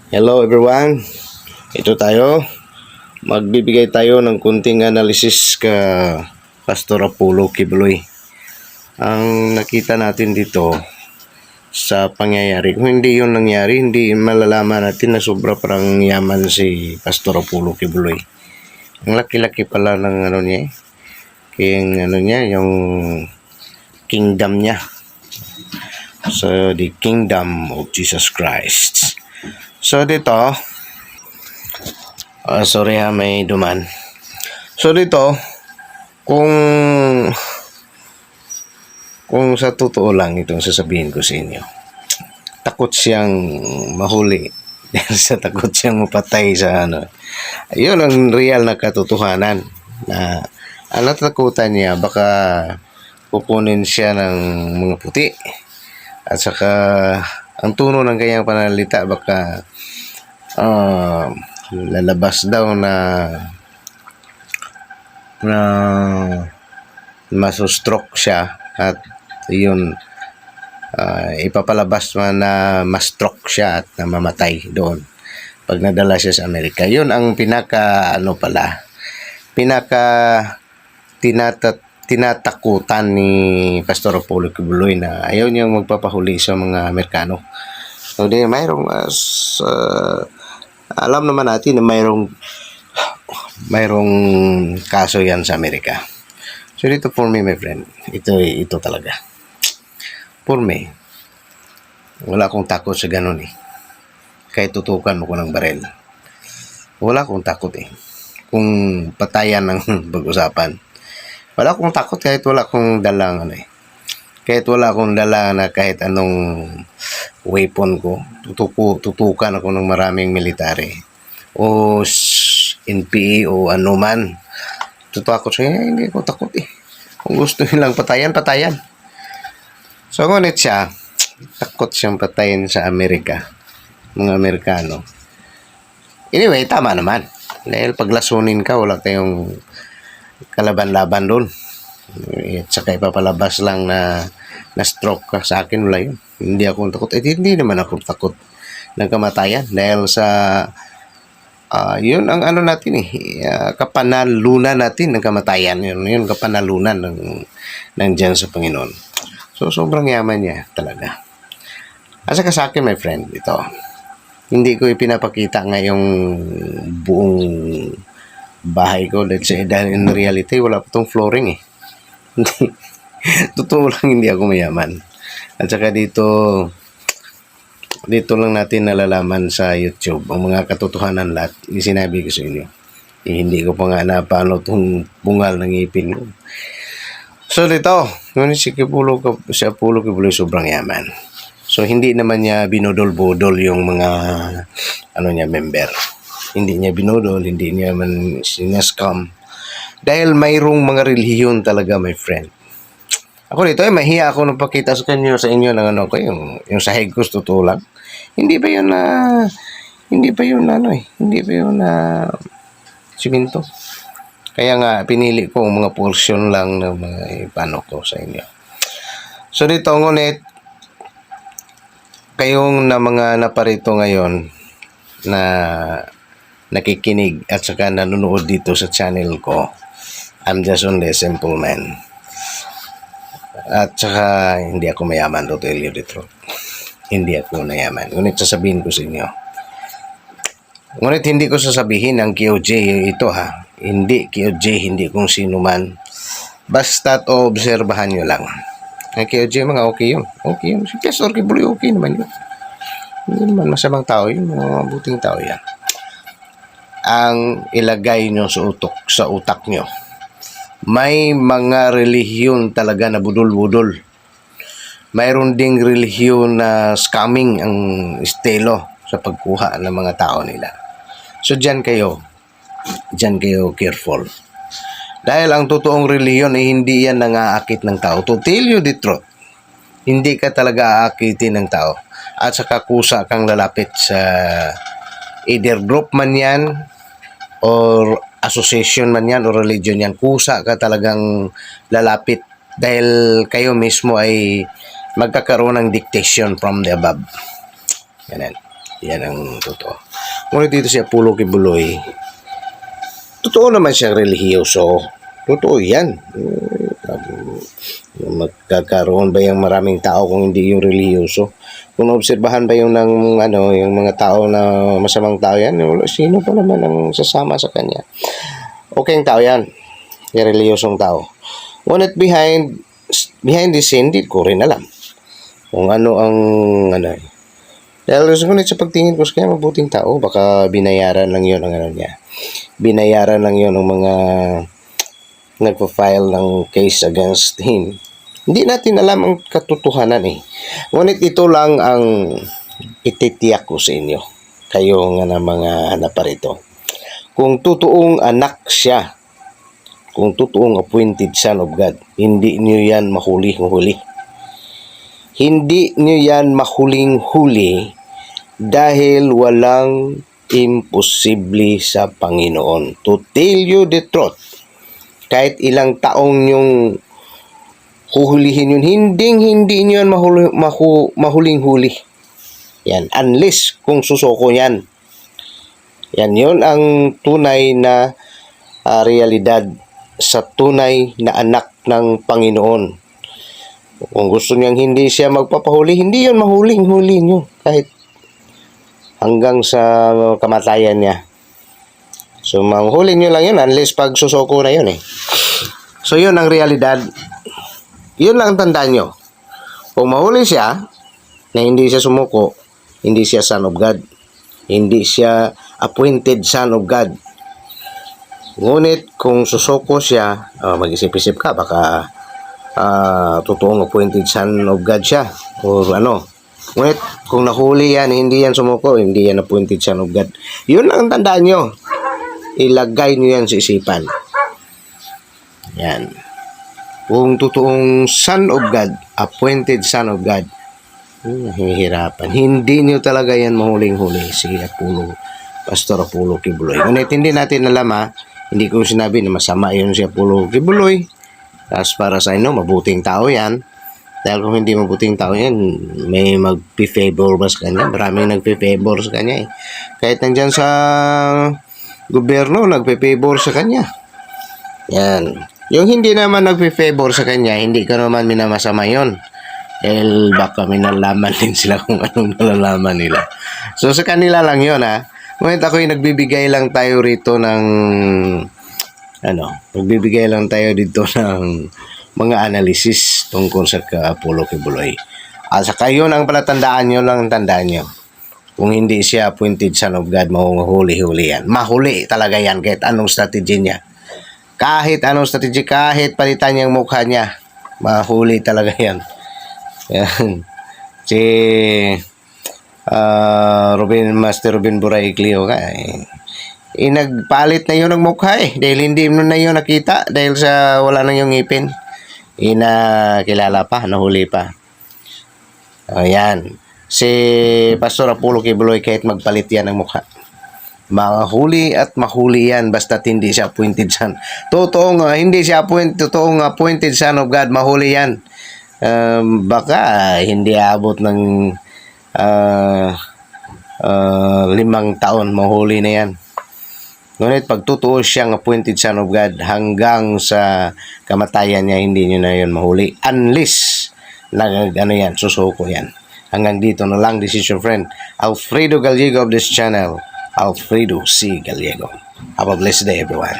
Hello everyone, ito tayo. Magbibigay tayo ng kunting analysis ka Pastor Apollo Kibuloy. Ang nakita natin dito sa pangyayari, kung hindi yun nangyari, hindi malalaman natin na sobra parang yaman si Pastor Apollo Kibuloy. Ang laki-laki pala ng yung kingdom niya. So the kingdom of Jesus Christ. So dito, sorry may duman. So dito, kung sa totoo lang itong sasabihin ko sa inyo, takot siyang mahuli dahil sa takot siyang mapatay sa Ayun ang real na katotohanan, na ang natakutan niya baka kukunin siya ng mga puti, at saka ang tono ng kanyang pananalita baka lalabas daw na masustroke siya, at yun ipapalabas man na ma-stroke siya at namamatay doon pag nadala siya sa Amerika. Yun ang pinaka tinatakutan ni Pastor Apollo Kibuloy, na ayaw niyang magpapahuli sa mga Amerikano. So mayroong alam naman natin na mayroong kaso yan sa Amerika. So dito for me, my friend, ito talaga. For me, wala akong takot sa ganun eh. Kahit tutukan mo ko ng barel, wala akong takot eh. Kung patayan ng pag-usapan, wala akong takot kahit wala akong dalang kahit wala akong dala na kahit anong weapon ko. Tutukan ako ng maraming military o NPA o anuman. Tutakot siya, hindi ako takot eh. Kung gusto nilang patayan. So ngunit siya, takot siyang patayin sa Amerika, mga Amerikano. Anyway, tama naman. Dahil paglasunin ka, wala kayong kalaban-laban doon. At saka ipapalabas lang na stroke ka. Sa akin wala yun. Hindi ako takot. Hindi naman ako takot ng kamatayan. Dahil sa yun ang natin kapanalunan natin ng kamatayan. Yun kapanalunan ng Diyos sa Panginoon. So sobrang yaman niya talaga. At saka sa akin, my friend, ito, hindi ko ipinapakita ngayong buong bahay ko dahil in reality wala pa tong flooring eh. Totoo lang, hindi ako mayaman. At saka dito lang natin nalalaman sa YouTube ang mga katotohanan lahat. Sinabi ko sa inyo. Hindi ko pa nga napano itong bungal ng ngipin ko. So dito, ngunit si Apollo Kibuloy sobrang yaman. So hindi naman niya binodol-bodol yung mga member. Hindi niya binodol, hindi niya man sinascam. Dahil mayroong mga relihiyon talaga, my friend. Ako dito mahiya ako nang pakita sa inyo ng yung sahig ko, totoo lang. Hindi ba yun simento. Kaya nga pinili ko mga portion lang ng mga ipano ko sa inyo. So dito ngunit kayong na mga naparito ngayon na nakikinig at saka nanonood dito sa channel ko, I'm just only a simple man. At saka hindi ako mayaman, to tell you the truth. Hindi ako mayaman. Ngunit sasabihin ko sa inyo. Ngunit hindi ko sasabihin ang QJ ito ha. Hindi QJ, hindi kung sino man. Basta't obserbahan nyo lang. Ang QJ mga okay yun. Okay yun. Si Pastor Kibuloy okay naman yun. Hindi naman masamang tao yun. Mga mabuting tao yan. Ang ilagay nyo sa utak nyo, may mga relihiyon talaga na budol-budol. Mayroon ding relihiyon na scamming ang estilo sa pagkuha ng mga tao nila. So dyan kayo careful. Dahil ang totoong relihiyon ay hindi yan nangaakit ng tao. To tell you the truth, hindi ka talaga aakitin ng tao. At saka kusa kang lalapit sa either group man yan or association man yan o religion yan. Kusa ka talagang lalapit dahil kayo mismo ay magkakaroon ng dictation from the above. Ganun. Yan ang totoo. Ngunit dito si Apollo Kibuloy, totoo naman siyang relihiyoso. Totoo yan. Magkakaroon ba yung maraming tao kung hindi yung relihiyoso? Kung obserbahan ba yung ng yung mga tao na masamang tao yan, sino pa naman ang sasama sa kanya? Okay ang tao yan. Yung relihiyosong tao. Ngunit behind the scene, hindi ko rin alam kung ano ang dahil ngunit sa pagtingin ko sa kanya mabuting tao, baka binayaran lang yun ang niya. Binayaran lang yun ng mga nagpa-file ng case against him. Hindi natin alam ang katotohanan eh. Ngunit ito lang ang ititiyak ko sa inyo. Kayo nga na mga naparito. Kung totoong anak siya, kung totoong appointed son of God, hindi niyo yan mahuli-huli. Hindi niyo yan mahuling-huli dahil walang imposible sa Panginoon. To tell you the truth, kahit ilang taong yung huhulihin yun, hindi nyo yan mahuling-huli. Yan, unless kung susoko yan. Yan, yun ang tunay na realidad sa tunay na anak ng Panginoon. Kung gusto niyang hindi siya magpapahuli, hindi yun mahuling-huli nyo. Kahit hanggang sa kamatayan niya. So, manghuli nyo lang yun unless pag susoko na yun eh. So, yun ang realidad. Yun lang ang tandaan nyo. Kung mahuli siya, na hindi siya sumuko, hindi siya son of God. Hindi siya appointed son of God. Ngunit, kung susoko siya, mag-isip-isip ka, baka totoong appointed son of God siya. O Ngunit, kung nahuli yan, hindi yan sumuko, hindi yan appointed son of God. Yun lang ang tandaan nyo. Ilagay nyo yan sa isipan. Yan. Kung totoong son of God, appointed son of God, hihirapan. Hindi nyo talaga yan mahuling-huli si Pastor Apollo Kibuloy. Ngunit hindi natin alam hindi ko sinabi na masama yun si Apollo Kibuloy. As para sa inyo, mabuting tao yan. Dahil kung hindi mabuting tao yan, may mag-favor ba sa kanya? Maraming nag-favor sa kanya eh. Kahit nandyan sa gobyerno, nagpe-favor sa kanya. Yan. Yung hindi naman nagpe-favor sa kanya, hindi ka naman minamasama yun. Dahil baka minalaman din sila kung anong nalalaman nila. So sa kanila lang yun Ngunit ako'y nagbibigay lang tayo rito ng nagbibigay lang tayo dito ng mga analysis tungkol sa Apollo Kibuloy. At saka yun ang palatandaan nyo lang, tandaan nyo. Kung hindi siya appointed son of God, mahuli-huli yan. Mahuli talaga yan kahit anong strategy niya. Kahit anong strategy, kahit palitan niyang mukha niya, mahuli talaga yan. Yan. Si Master Ruben Buray Iglio nagpalit na yun ng mukha dahil hindi mo na yun nakita dahil sa wala na yung ngipin. Kilala pa, nahuli pa. Ayan. Si Pastor Apollo Kibuloy kahit magpalit yan ng mukha, mahuli at mahuli yan basta't hindi siya appointed son. Hindi siya totoong appointed son of God, mahuli yan. Baka hindi abot ng 5 taon, mahuli na yan. Ngunit pag totoo siyang appointed son of God, hanggang sa kamatayan niya, hindi niyo na yun mahuli. Unless, susuko yan. Hanggang dito na lang. This is your friend, Alfredo Gallego of this channel, Alfredo C. Gallego. Have a blessed day, everyone.